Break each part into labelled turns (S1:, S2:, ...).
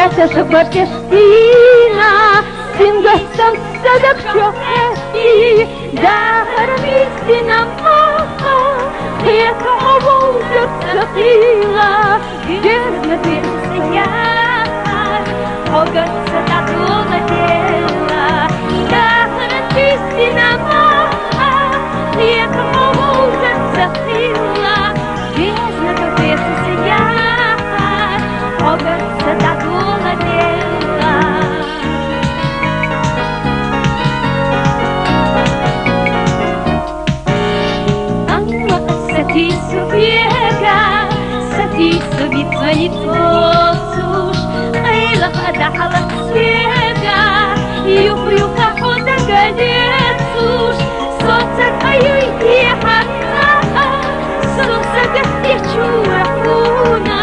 S1: Roșleată și bărteștina, Singăstăm să dă pșoheti, Dar istina mama, Это обузер сапила, Верно версия, Огонь затонула тело, Dar istina mama, Это обузер сапила, Верно версия, Огонь затонула тело. Сатису века, сатису вицванит посуш, Айла подахала свека, Юх-юха хода гадецуш, Солнце каюй и хатна, Солнце гостечу рахуна,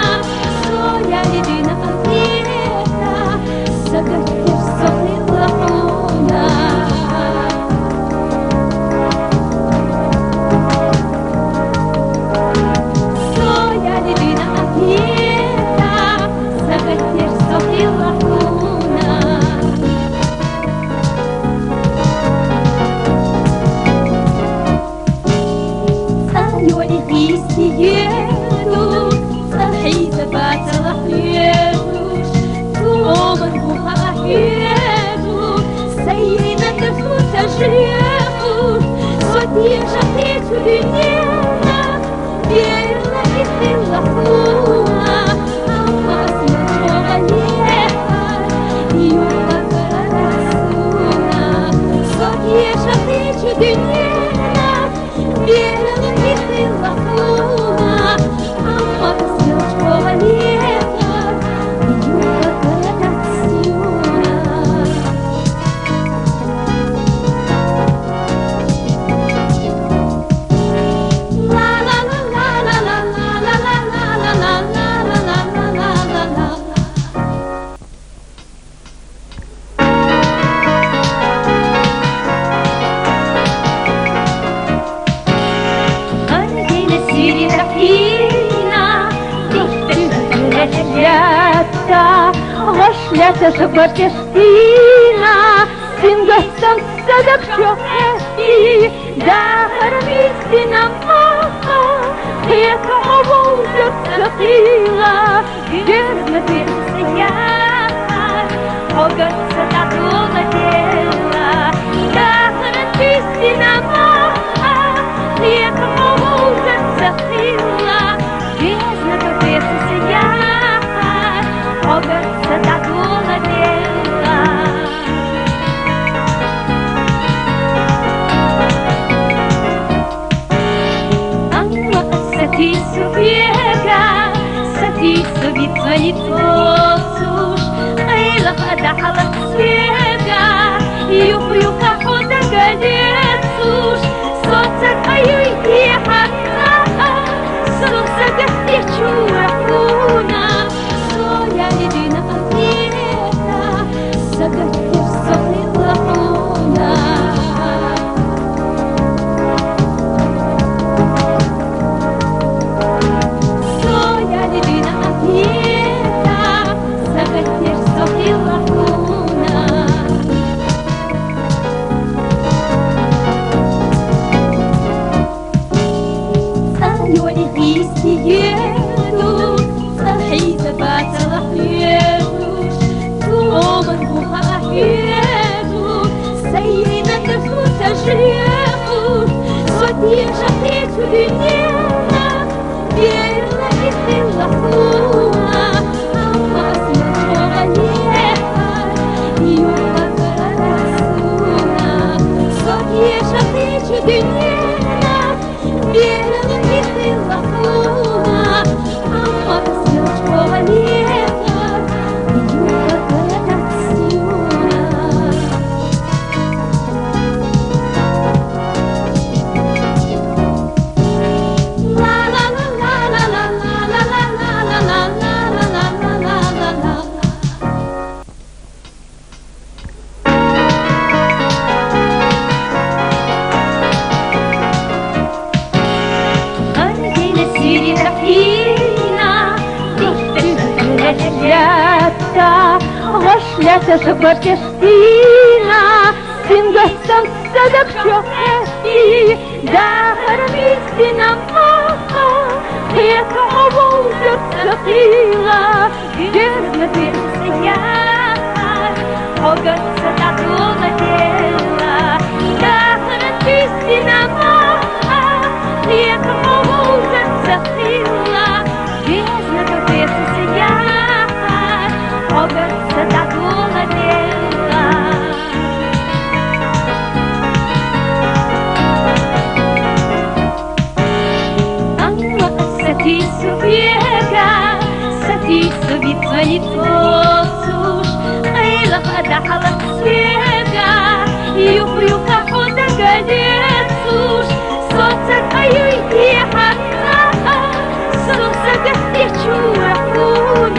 S1: Соя едина ответа, Загостешь сохли лахуна. Roșleată și bărteștina, Singăstăm să dă pșoheti, Dar istina mama, Это обузер сапила, Верно версия, Огонь затонула тело, Dar istina mama, Это обузер сапила, Верно версия, Огонь затонула тело. Сатису века, сатису вицванит посуш, Айла подахала свека, Юх-юха хода гадецуш, Солнце каюй и хатна, Солнце гостечу рахуна, Соя едина ответа, Загостешь сохли лахуна. Свирит Афина, ты света. viața și părteștina, singur să-mi sădăc și-o dar istina mea, e ca o vultă să fila, vierna să iar, o găță ta dulatela, dar istina mea, e ca o vultă să fila, vierna să iar, o găță ta dulatela. Сатису века, сатису вицвалитосуш, айла хада хала свека, юка хода гадесуш, соца каю и хата, соца гастичу рахуми.